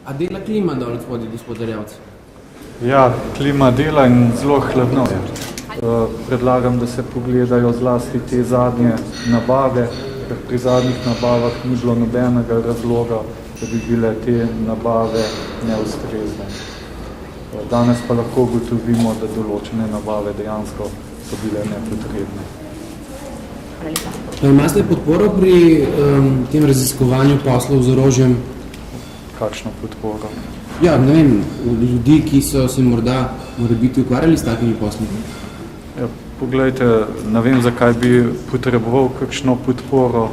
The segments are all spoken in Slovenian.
A dela klima dol, gospod Erjavec? Ja, klima dela in zelo hladno je. Predlagam, da se pogledajo zlasti te zadnje nabave, ker pri zadnjih nabavah ni bilo nobenega razloga, da bi bile te nabave neustrezne. Danes pa lahko ugotovimo, da določene nabave dejansko so bile nepotrebne. Imate podporo pri tem raziskovanju poslov z orožjem? Kakšno podporo? Ja, ne vem, ljudi, ki so se morda biti ukvarjali s takimi posli. Ja, poglejte, ne vem, zakaj bi potreboval kakšno podporo.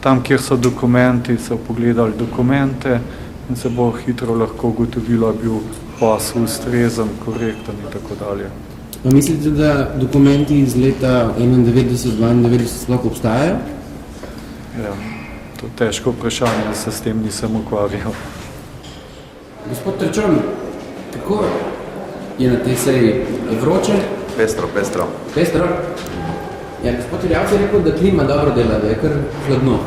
Tam, kjer so dokumenti, so pogledali dokumente in se bo hitro lahko ugotovilo, bil posel ustrezen, korekten in tako dalje. Pa mislite, da dokumenti iz leta 91-92 sploh obstajajo? Ja, to je težko vprašanje, se s tem nisem ukvarjal. Gospod Trčon, kako je na tej seji? Je vroče? Pestro. Pestro? Ja, gospod Erjavec je rekel, da klima dobro dela, da je kar hladno.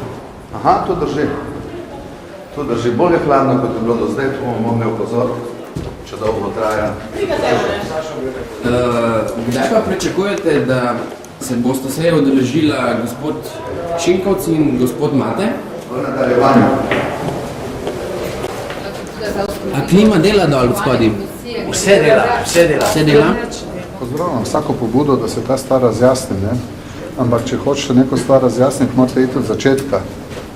Aha, to drži. To drži. Bolj je hladno, kot je bilo do zdaj, to bomo imel pozor, če dolgo traja. Kdaj pa pričakujete, da se boste seje udeležila gospod Šinkovc in gospod Mate? V nadaljevanju. A klima dela dol, gospodi? Vse dela. Pozdravljam vsako pobudo, da se ta stvar razjasni, ne? Ampak če hočete neko stvar razjasniti, morate iti od začetka,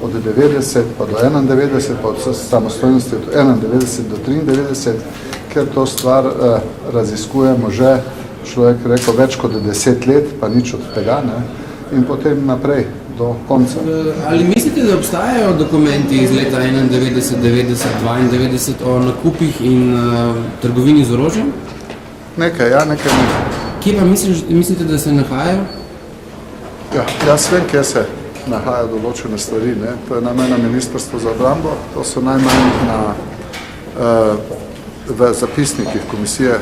od 90 pa do 91, pa od samostojnosti od 91 do 93, ker to stvar raziskujemo že, človek rekel, več kot 10 let, pa nič od tega, ne? In potem naprej, do konca. Ali mislite, da obstajajo dokumenti iz leta 91, 90, 92 o nakupih in trgovini z orožjem? Nekaj, ja, nekaj ne. Kje pa mislite, da se nahajajo? Ja, jaz vem, kje se nahajajo določene stvari, ne. To je najmanj na Ministrstvu za obrambo, to so najmanj v zapisnikih komisije,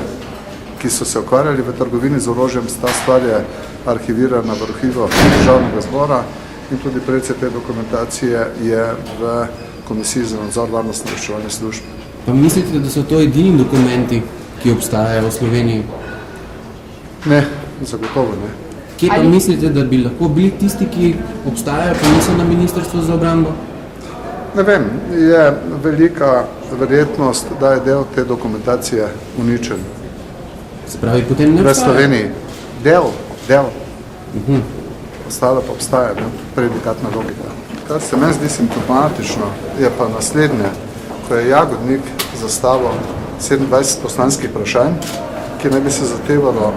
ki so se ukvarjali v trgovini z orožjem. Ta stvar je arhivirana v arhivu Državnega zbora in tudi precej te dokumentacije je v Komisiji za nadzor varnostno-obveščevalnih služb. Pa mislite, da so to edini dokumenti, ki obstajajo v Sloveniji? Ne, zagotovo ne. Kje pa mislite, da bi lahko bili tisti, ki obstajajo, pa niso na Ministrstvu za obrambo? Ne vem, je velika verjetnost, da je del te dokumentacije uničen. Se pravi, potem ne v Sloveniji. Del. Ostalo pa obstaja, ne? Predikatna logika. Kar se meni zdi simptomatično, je pa naslednje, ko je Jagodnik zastavil 27 poslanskih vprašanj, ki naj bi se zatevalo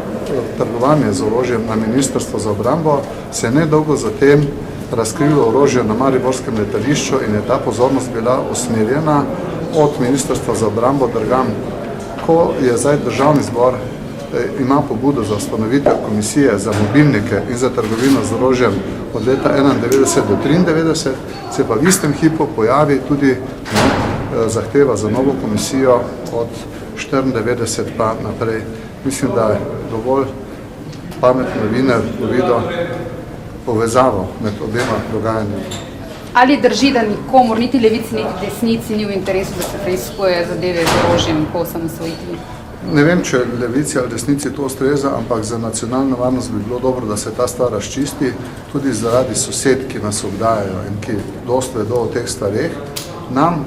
trgovanje z orožjem na Ministrstvo za obrambo, se je nedolgo zatem razkrilo orožje na mariborskem letališču in je ta pozornost bila usmerjena od Ministrstva za obrambo drugam. Ko je zdaj Državni zbor ima pobudo za ustanovitev komisije za mobilnike in za trgovino z orožjem od leta 91 do 93, se pa v istem hipu pojavi tudi zahteva za novo komisijo od 94 pa naprej. Mislim, da je dovolj pametno novinar videl povezavo med obema dogajanjem. Ali drži, da nikomor, niti levici, niti desnici ni v interesu, da se preiskuje zadeve z orožjem po osamosvojitvi? Ne vem, če levici ali desnici to ustreza, ampak za nacionalno varnost bi bilo dobro, da se ta stvar razčisti, tudi zaradi sosed, ki nas obdajajo in ki dosti vedo o teh stvareh. Nam,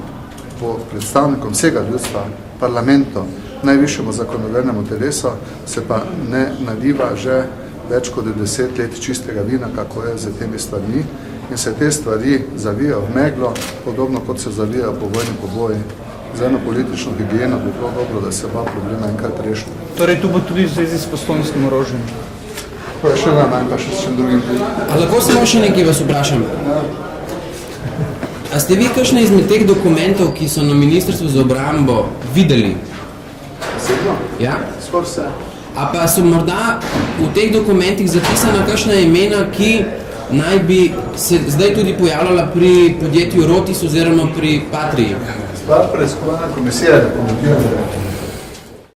po predstavnikom vsega ljudstva, parlamentu, najvišjemu zakonodajnemu telesu, se pa ne naliva že več kot 10 let čistega vina, kako je z temi stvarmi, in se te stvari zavijajo v meglo, podobno kot se zavijajo po vojni poboji. Za eno politično higijeno bi bilo dobro, da se oba problema enkrat rešili. Torej, tu bo tudi v zvezi s poslovniškim orožjem? To je še najmanj, pa še s čim drugim. A lahko samo še nekaj vas vprašam? A ste vi kakšne izmed teh dokumentov, ki so na Ministrstvu za obrambo, videli? Osebno? Ja? Skoraj vse. A pa so morda v teh dokumentih zapisana kakšna imena, ki naj bi se zdaj tudi pojavljala pri podjetju Rotis oziroma pri Patriji? Stvar preiskovanja komisije je, da komentiramo.